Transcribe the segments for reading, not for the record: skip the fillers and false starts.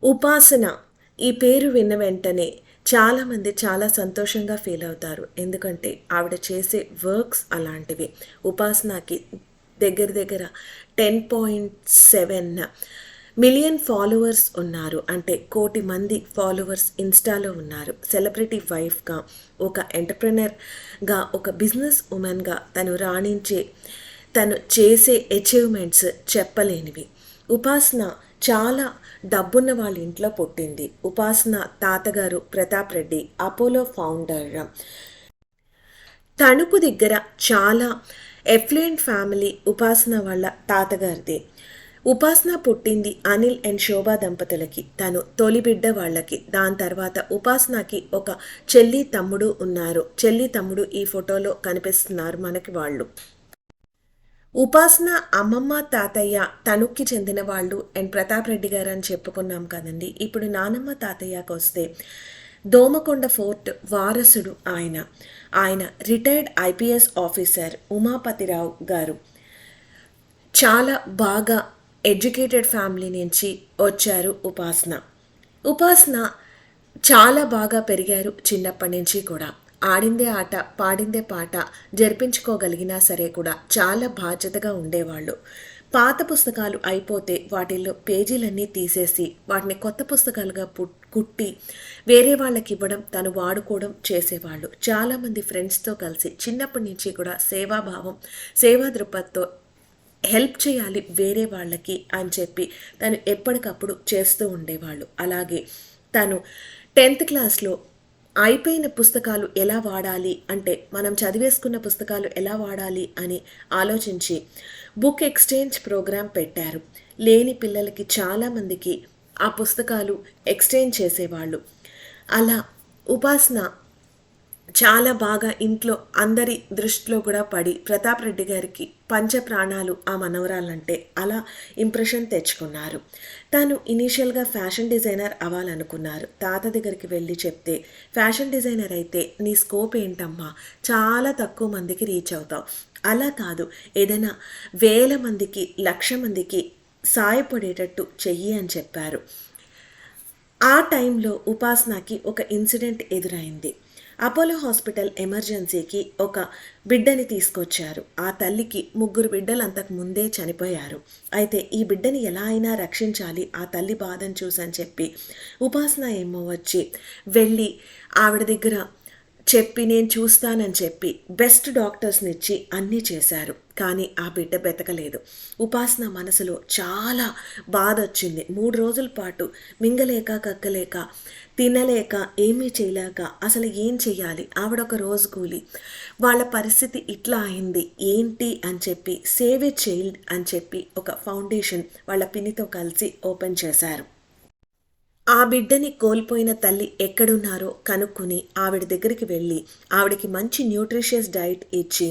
ఉపాసన ఈ పేరు విన్న వెంటనే చాలామంది చాలా సంతోషంగా ఫీల్ అవుతారు. ఎందుకంటే ఆవిడ చేసే వర్క్స్ అలాంటివి. ఉపాసనకి దగ్గర దగ్గర 10.7 మిలియన్ ఫాలోవర్స్ ఉన్నారు. అంటే 1,00,00,000 మంది ఫాలోవర్స్ ఇన్స్టాలో ఉన్నారు. సెలబ్రిటీ వైఫ్గా, ఒక ఎంటర్‌ప్రెన్యూర్‌గా, ఒక బిజినెస్ ఉమెన్‌గా తను రాణించే, తను చేసే అచీవ్‌మెంట్స్ చెప్పలేనివి. ఉపాసన చాలా డబ్బున్న వాళ్ళ ఇంట్లో పుట్టింది. ఉపాసన తాతగారు ప్రతాప్ రెడ్డి అపోలో ఫౌండర్. తణుకు దగ్గర చాలా ఎఫ్లూయెంట్ ఫ్యామిలీ ఉపాసన వాళ్ళ తాతగారిది. ఉపాసన పుట్టింది అనిల్ అండ్ శోభా దంపతులకి. తను తొలి బిడ్డ వాళ్ళకి. దాని తర్వాత ఉపాసనకి ఒక చెల్లి తమ్ముడు ఉన్నారు. చెల్లి తమ్ముడు ఈ ఫోటోలో కనిపిస్తున్నారు మనకి వాళ్ళు. ఉపాసన అమ్మమ్మ తాతయ్య తణుక్కి చెందిన వాళ్ళు అండ్ ప్రతాప్ రెడ్డి గారు అని చెప్పుకున్నాం కదండి. ఇప్పుడు నానమ్మ తాతయ్యకు వస్తే దోమకొండ ఫోర్ట్ వారసుడు ఆయన. ఆయన రిటైర్డ్ ఐపీఎస్ ఆఫీసర్ ఉమాపతిరావు గారు. చాలా బాగా ఎడ్యుకేటెడ్ ఫ్యామిలీ నుంచి వచ్చారు ఉపాసన. ఉపాసన చాలా బాగా పెరిగారు చిన్నప్పటి నుంచి కూడా. ఆడిందే ఆట, పాడిందే పాట జరిపించుకోగలిగినా సరే కూడా చాలా బాధ్యతగా ఉండేవాళ్ళు. పాత పుస్తకాలు అయిపోతే వాటిల్లో పేజీలన్నీ తీసేసి వాటిని కొత్త పుస్తకాలుగా కుట్టి వేరే వాళ్ళకి ఇవ్వడం, తను వాడుకోవడం చేసేవాళ్ళు. చాలామంది ఫ్రెండ్స్తో కలిసి చిన్నప్పటి నుంచి కూడా సేవాభావం, సేవా దృక్పథంతో హెల్ప్ చేయాలి వేరే వాళ్ళకి అని చెప్పి తను ఎప్పటికప్పుడు చేస్తూ ఉండేవాళ్ళు. అలాగే తను 10th క్లాస్లో అయిపోయిన పుస్తకాలు ఎలా వాడాలి, అంటే మనం చదివేసుకున్న పుస్తకాలు ఎలా వాడాలి అని ఆలోచించి బుక్ ఎక్స్చేంజ్ ప్రోగ్రాం పెట్టారు. లేని పిల్లలకి చాలామందికి ఆ పుస్తకాలు ఎక్స్చేంజ్ చేసేవాళ్ళు. అలా ఉపాసన చాలా బాగా ఇంట్లో అందరి దృష్టిలో కూడా పడి ప్రతాప్ రెడ్డి గారికి పంచ ప్రాణాలు ఆ మనవరాలంటే అలా ఇంప్రెషన్ తెచ్చుకున్నారు. తాను ఇనీషియల్గా ఫ్యాషన్ డిజైనర్ అవ్వాలనుకున్నారు. తాత దగ్గరికి వెళ్ళి చెప్తే, ఫ్యాషన్ డిజైనర్ అయితే నీ స్కోప్ ఏంటమ్మా, చాలా తక్కువ మందికి రీచ్ అవుతావు, అలా కాదు ఏదైనా 1,000 మందికి 1,00,000 మందికి సాయపడేటట్టు చెయ్యి అని చెప్పారు. ఆ టైంలో ఉపాసనకి ఒక ఇన్సిడెంట్ ఎదురైంది. అపోలో హాస్పిటల్ ఎమర్జెన్సీకి ఒక బిడ్డని తీసుకొచ్చారు. ఆ తల్లికి 3 బిడ్డలు అంతకు ముందే చనిపోయారు. అయితే ఈ బిడ్డని ఎలా అయినా రక్షించాలి, ఆ తల్లి బాధను చూసని చెప్పి ఉపాసన ఏమో వచ్చి వెళ్ళి ఆవిడ దగ్గర చెప్పి నేను చూస్తానని చెప్పి బెస్ట్ డాక్టర్స్ని ఇచ్చి అన్నీ చేశారు. కానీ ఆ బిడ్డ బెతకలేదు. ఉపాసన మనసులో చాలా బాధ వచ్చింది. 3 రోజుల పాటు మింగలేక, కక్కలేక, తినలేక, ఏమీ చేయలేక అసలు ఏం చెయ్యాలి, ఆవిడ ఒక రోజు కూలి, వాళ్ళ పరిస్థితి ఇట్లా అయింది ఏంటి అని చెప్పి సేవ్ ఎ చైల్డ్ అని చెప్పి ఒక ఫౌండేషన్ వాళ్ళ పిన్నితో కలిసి ఓపెన్ చేశారు. ఆ బిడ్డని కోల్పోయిన తల్లి ఎక్కడున్నారో కనుక్కొని ఆవిడ దగ్గరికి వెళ్ళి ఆవిడకి మంచి న్యూట్రిషియస్ డైట్ ఇచ్చి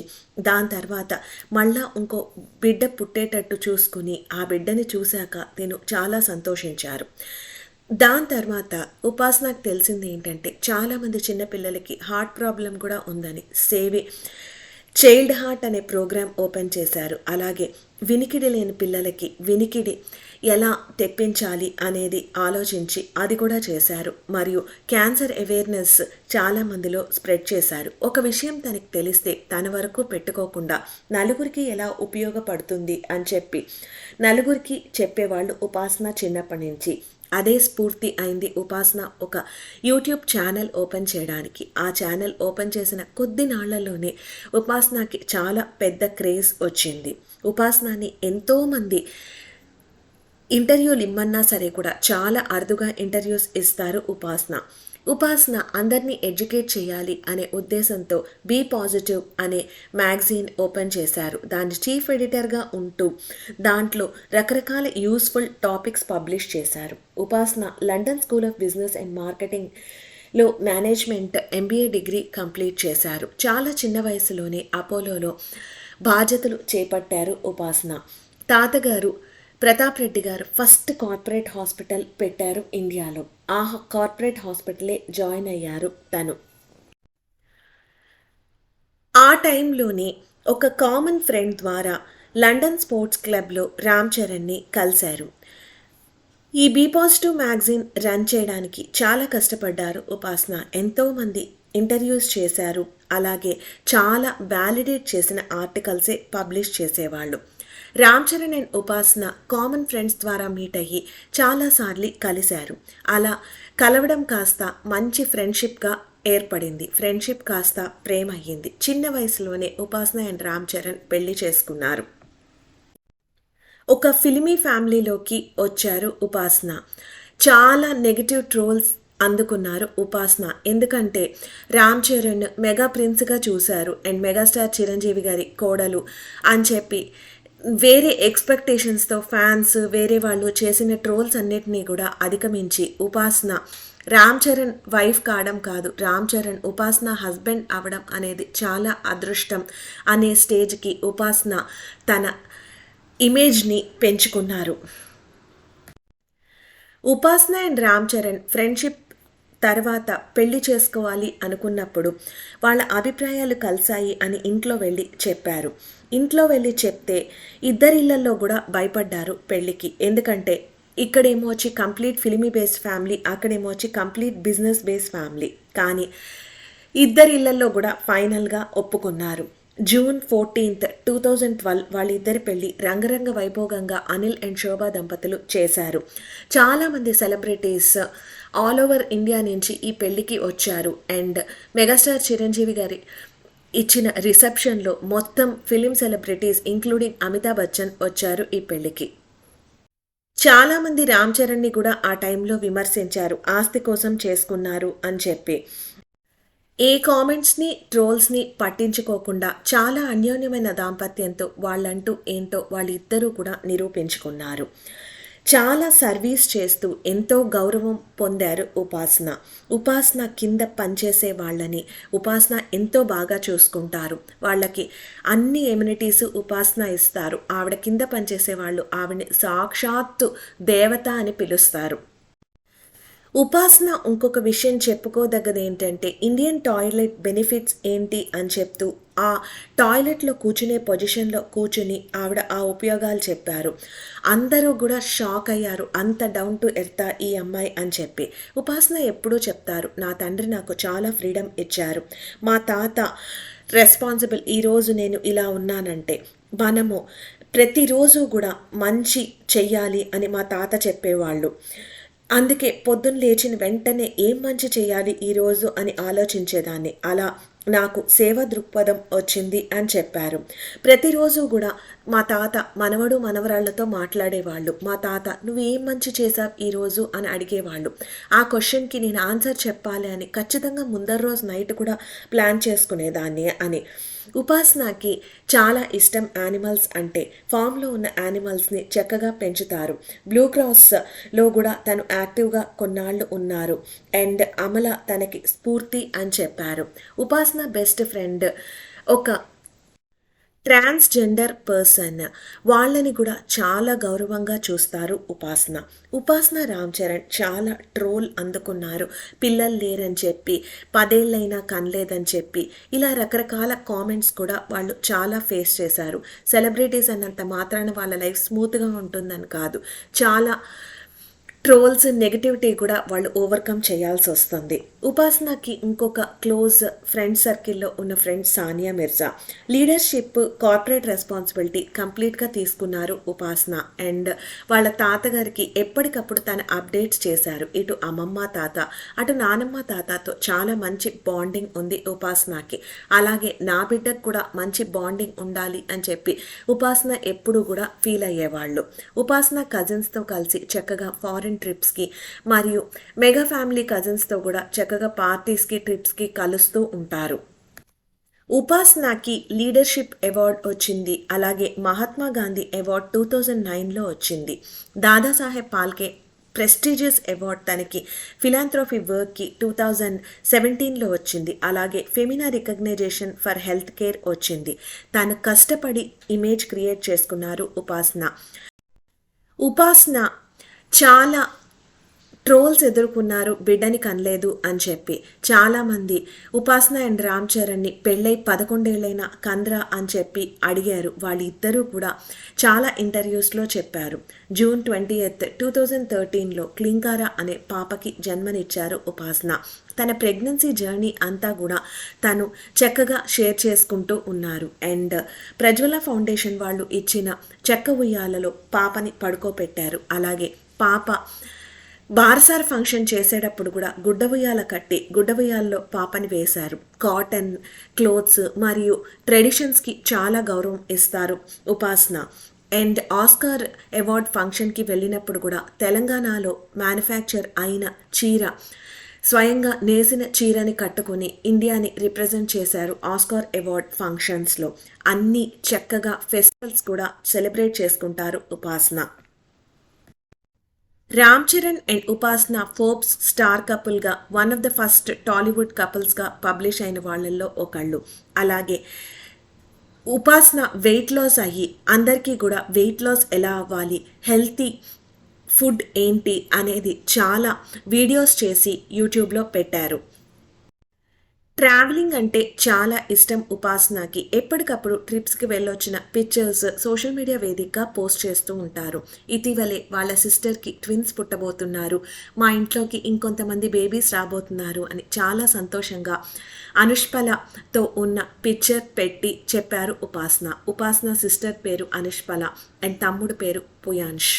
దాని తర్వాత మళ్ళా ఇంకో బిడ్డ పుట్టేటట్టు చూసుకుని ఆ బిడ్డని చూశాక నేను చాలా సంతోషించారు. దాని తర్వాత ఉపాసనకు తెలిసింది ఏంటంటే చాలామంది చిన్నపిల్లలకి హార్ట్ ప్రాబ్లం కూడా ఉందని సేవే చైల్డ్ హార్ట్ అనే ప్రోగ్రాం ఓపెన్ చేశారు. అలాగే వినికిడి లేని పిల్లలకి వినికిడి ఎలా తెప్పించాలి అనేది ఆలోచించి అది కూడా చేశారు. మరియు క్యాన్సర్ అవేర్నెస్ చాలామందిలో స్ప్రెడ్ చేశారు. ఒక విషయం తనకి తెలిస్తే తన వరకు పెట్టుకోకుండా నలుగురికి ఎలా ఉపయోగపడుతుంది అని చెప్పి నలుగురికి చెప్పేవాళ్ళు ఉపాసన చిన్నప్పటి నుంచి. అదే స్ఫూర్తి అయింది ఉపాసన ఒక యూట్యూబ్ ఛానల్ ఓపెన్ చేయడానికి. ఆ ఛానల్ ఓపెన్ చేసిన కొద్ది నాళ్లలోనే ఉపాసనకి చాలా పెద్ద క్రేజ్ వచ్చింది. ఉపాసనని ఎంతోమంది ఇంటర్వ్యూలు ఇమ్మన్నా సరే కూడా చాలా అరుదుగా ఇంటర్వ్యూస్ ఇస్తారు ఉపాసన. ఉపాసన అందరినీ ఎడ్యుకేట్ చేయాలి అనే ఉద్దేశంతో బీ పాజిటివ్ అనే మ్యాగజైన్ ఓపెన్ చేశారు. దాని చీఫ్ ఎడిటర్గా ఉంటూ దాంట్లో రకరకాల యూస్ఫుల్ టాపిక్స్ పబ్లిష్ చేశారు. Upasana London school of business and మార్కెటింగ్లో మేనేజ్మెంట్ ఎంబీఏ డిగ్రీ కంప్లీట్ చేశారు. చాలా చిన్న వయసులోనే అపోలోలో బాధ్యతలు చేపట్టారు ఉపాసన. తాతగారు ప్రతాప్ రెడ్డి గారు ఫస్ట్ కార్పొరేట్ హాస్పిటల్ పెట్టారు ఇండియాలో. ఆ కార్పొరేట్ హాస్పిటలే జాయిన్ అయ్యారు తను. ఆ టైంలోనే ఒక కామన్ ఫ్రెండ్ ద్వారా లండన్ స్పోర్ట్స్ క్లబ్లో రామ్ చరణ్ని కలిశారు. ఈ బీ పాజిటివ్ మ్యాగజైన్ రన్ చేయడానికి చాలా కష్టపడ్డారు ఉపాసన. ఎంతోమంది ఇంటర్వ్యూస్ చేశారు. అలాగే చాలా వ్యాలిడేట్ చేసిన ఆర్టికల్సే పబ్లిష్ చేసేవాళ్ళు. రామ్ చరణ్ అండ్ ఉపాసన కామన్ ఫ్రెండ్స్ ద్వారా మీట్ అయ్యి చాలాసార్లు కలిశారు. అలా కలవడం కాస్త మంచి ఫ్రెండ్షిప్గా ఏర్పడింది. ఫ్రెండ్షిప్ కాస్త ప్రేమ అయ్యింది. చిన్న వయసులోనే ఉపాసన అండ్ రామ్ చరణ్ పెళ్లి చేసుకున్నారు. ఒక ఫిల్మీ ఫ్యామిలీలోకి వచ్చారు ఉపాసన. చాలా నెగిటివ్ ట్రోల్స్ అందుకున్నారు ఉపాసన. ఎందుకంటే రామ్ చరణ్ మెగా ప్రిన్స్గా చూశారు అండ్ మెగాస్టార్ చిరంజీవి గారి కోడలు అని చెప్పి వేరే ఎక్స్పెక్టేషన్స్తో ఫ్యాన్స్ వేరే వాళ్ళు చేసిన ట్రోల్స్ అన్నిటినీ కూడా అధిగమించి ఉపాసన రామ్ చరణ్ వైఫ్ కావడం కాదు, రామ్ చరణ్ ఉపాసన హస్బెండ్ అవడం అనేది చాలా అదృష్టం అనే స్టేజ్కి ఉపాసన తన ఇమేజ్ని పెంచుకున్నారు. ఉపాసన అండ్ రామ్ చరణ్ ఫ్రెండ్షిప్ తర్వాత పెళ్లి చేసుకోవాలి అనుకున్నప్పుడు వాళ్ళ అభిప్రాయాలు కలిసాయి అని ఇంట్లో వెళ్ళి చెప్పారు. ఇంట్లో వెళ్ళి చెప్తే ఇద్దరిళ్లలో కూడా భయపడ్డారు పెళ్ళికి. ఎందుకంటే ఇక్కడేమో వచ్చి కంప్లీట్ ఫిల్మీ బేస్డ్ ఫ్యామిలీ, అక్కడేమో వచ్చి కంప్లీట్ బిజినెస్ బేస్డ్ ఫ్యామిలీ. కానీ ఇద్దరిళ్లలో కూడా ఫైనల్గా ఒప్పుకున్నారు. జూన్ 14, 2012 వాళ్ళిద్దరి పెళ్లి రంగరంగ వైభోగంగా అనిల్ అండ్ శోభా దంపతులు చేశారు. చాలామంది సెలబ్రిటీస్ ఆల్ ఓవర్ ఇండియా నుంచి ఈ పెళ్లికి వచ్చారు అండ్ మెగాస్టార్ చిరంజీవి గారి ఇచ్చిన రిసెప్షన్లో మొత్తం film celebrities including Amitabh Bachchan వచ్చారు ఈ పెళ్లికి. చాలామంది రామ్ చరణ్ని కూడా ఆ టైంలో విమర్శించారు, ఆస్తి కోసం చేసుకున్నారు అని చెప్పి. ఏ కామెంట్స్ని ట్రోల్స్ని పట్టించుకోకుండా చాలా అన్యోన్యమైన దాంపత్యంతో వాళ్ళంటూ ఏంటో వాళ్ళిద్దరూ కూడా నిరూపించుకున్నారు. చాలా సర్వీస్ చేస్తూ ఎంతో గౌరవం పొందారు ఉపాసన. ఉపాసన కింద పనిచేసే వాళ్ళని ఉపాసన ఎంతో బాగా చూసుకుంటారు. వాళ్ళకి అన్ని ఎమ్యూనిటీస్ ఉపాసన ఇస్తారు. ఆవిడ కింద పనిచేసే వాళ్ళు ఆవిడని సాక్షాత్తు దేవత అని పిలుస్తారు. ఉపాసన ఇంకొక విషయం చెప్పుకోదగ్గది ఏంటంటే ఇండియన్ టాయిలెట్ బెనిఫిట్స్ ఏంటి అని చెప్తూ ఆ టాయిలెట్లో కూర్చునే పొజిషన్లో కూర్చుని ఆవిడ ఆ ఉపయోగాలు చెప్పారు. అందరూ కూడా షాక్ అయ్యారు, అంత డౌన్ టు ఎర్త్ ఈ అమ్మాయి అని చెప్పి. ఉపాసన ఎప్పుడూ చెప్తారు, నా తండ్రి నాకు చాలా ఫ్రీడమ్ ఇచ్చారు, మా తాత రెస్పాన్సిబుల్, ఈరోజు నేను ఇలా ఉన్నానంటే మనము ప్రతిరోజు కూడా మంచి చెయ్యాలి అని మా తాత చెప్పేవాళ్ళు. అందుకే పొద్దున్న లేచిన వెంటనే ఏం మంచి చేయాలి ఈరోజు అని ఆలోచించేదాన్ని. అలా నాకు సేవ దృక్పథం వచ్చింది అని చెప్పారు. ప్రతిరోజు కూడా మా తాత మనవడు మనవరాళ్లతో మాట్లాడేవాళ్ళు. మా తాత నువ్వు ఏం మంచి చేసావు ఈరోజు అని అడిగేవాళ్ళు. ఆ క్వశ్చన్కి నేను ఆన్సర్ చెప్పాలి అని ఖచ్చితంగా ముందర రోజు నైట్ కూడా ప్లాన్ చేసుకునేదాన్ని అని. ఉపాసనకి చాలా ఇష్టం యానిమల్స్ అంటే. ఫామ్లో ఉన్న యానిమల్స్ని చక్కగా పెంచుతారు. బ్లూ క్రాస్లో కూడా తను యాక్టివ్గా కొన్నాళ్ళు ఉన్నారు అండ్ అమల తనకి స్ఫూర్తి అని చెప్పారు. ఉపాసన బెస్ట్ ఫ్రెండ్ ఒక ట్రాన్స్జెండర్ పర్సన్, వాళ్ళని కూడా చాలా గౌరవంగా చూస్తారు ఉపాసన. ఉపాసన రామ్ చరణ్ చాలా ట్రోల్ అందుకున్నారు. పిల్లలు లేరని చెప్పి, 10 ఏళ్ళైనా కనలేదని చెప్పి, ఇలా రకరకాల కామెంట్స్ కూడా వాళ్ళు చాలా ఫేస్ చేశారు. సెలబ్రిటీస్ అన్నంత మాత్రాన వాళ్ళ లైఫ్ స్మూత్గా ఉంటుందని కాదు, చాలా ట్రోల్స్ నెగిటివిటీ కూడా వాళ్ళు ఓవర్కమ్ చేయాల్సి వస్తుంది. ఉపాసనకి ఇంకొక క్లోజ్ ఫ్రెండ్ సర్కిల్లో ఉన్న friend Sania Mirza. Leadership, corporate responsibility కంప్లీట్గా తీసుకున్నారు ఉపాసన అండ్ వాళ్ళ తాతగారికి ఎప్పటికప్పుడు తన అప్డేట్స్ చేశారు. ఇటు అమ్మమ్మ తాత అటు నానమ్మ తాతతో చాలా మంచి బాండింగ్ ఉంది ఉపాసనకి. అలాగే నా బిడ్డకు కూడా మంచి బాండింగ్ ఉండాలి అని చెప్పి ఉపాసన ఎప్పుడు కూడా ఫీల్ అయ్యేవాళ్ళు. ఉపాసన కజిన్స్తో కలిసి చక్కగా ఫారిన్ ట్రిప్స్కి మరియు మెగా ఫ్యామిలీ కజిన్స్తో కూడా చక్కగా పార్టీస్కి ట్రిప్స్కి కలుస్తూ ఉంటారు. ఉపాసనకి లీడర్షిప్ అవార్డ్ వచ్చింది. అలాగే మహాత్మా గాంధీ అవార్డ్ 2009లో వచ్చింది. దాదాసాహెబ్ పాల్కే ప్రెస్టీజియస్ అవార్డ్ తనకి ఫిలాంథ్రఫీ వర్క్కి 2017లో వచ్చింది. అలాగే Femina recognition for health care వచ్చింది. తను కష్టపడి ఇమేజ్ క్రియేట్ చేసుకున్నారు ఉపాసన. ఉపాసన చాలా ట్రోల్స్ ఎదుర్కొన్నారు బిడ్డని కనలేదు అని చెప్పి. చాలామంది ఉపాసన అండ్ రామ్ చరణ్ని పెళ్ళై 11 ఏళ్ళైనా కన్రా అని చెప్పి అడిగారు. వాళ్ళిద్దరూ కూడా చాలా ఇంటర్వ్యూస్లో చెప్పారు. జూన్ 20th 2013లో క్లింకారా అనే పాపకి జన్మనిచ్చారు ఉపాసన. తన ప్రెగ్నెన్సీ జర్నీ అంతా కూడా తను చక్కగా షేర్ చేసుకుంటూ ఉన్నారు. అండ్ ప్రజ్వల ఫౌండేషన్ వాళ్ళు ఇచ్చిన చెక్క ఉయ్యాలలో పాపని పడుకోబెట్టారు. అలాగే పాప బారసార్ ఫంక్షన్ చేసేటప్పుడు కూడా గుడ్డ ఉయ్యాల కట్టి గుడ్డ ఉయ్యాల్లో పాపని వేశారు. కాటన్ క్లోత్స్ మరియు ట్రెడిషన్స్కి చాలా గౌరవం ఇస్తారు ఉపాసన. అండ్ ఆస్కార్ అవార్డ్ ఫంక్షన్కి వెళ్ళినప్పుడు కూడా తెలంగాణలో మ్యానుఫ్యాక్చర్ అయిన చీర, స్వయంగా నేసిన చీరని కట్టుకొని ఇండియాని రిప్రజెంట్ చేశారు ఆస్కార్ అవార్డ్ ఫంక్షన్స్లో. అన్ని చక్కగా ఫెస్టివల్స్ కూడా సెలబ్రేట్ చేసుకుంటారు Upasana. Ram Charan and Upasana Forbes star కపుల్గా one of the first Tollywood కపుల్స్గా పబ్లిష్ అయిన వాళ్ళల్లో ఒకళ్ళు. అలాగే ఉపాసన వెయిట్ లాస్ అయ్యి అందరికీ కూడా వెయిట్ లాస్ ఎలా అవ్వాలి, హెల్తీ ఫుడ్ ఏంటి అనేది చాలా వీడియోస్ చేసి యూట్యూబ్లో పెట్టారు. ట్రావెలింగ్ అంటే చాలా ఇష్టం ఉపాసనకి. ఎప్పటికప్పుడు ట్రిప్స్కి వెళ్ళొచ్చిన పిక్చర్స్ సోషల్ మీడియా వేదికగా పోస్ట్ చేస్తూ ఉంటారు. ఇటీవలే వాళ్ళ సిస్టర్కి ట్విన్స్ పుట్టబోతున్నారు, మా ఇంట్లోకి ఇంకొంతమంది బేబీస్ రాబోతున్నారు అని చాలా సంతోషంగా అనుష్పలతో ఉన్న పిక్చర్ పెట్టి చెప్పారు ఉపాసన. ఉపాసన సిస్టర్ పేరు అనుష్పల అండ్ తమ్ముడు పేరు పుయాన్ష్.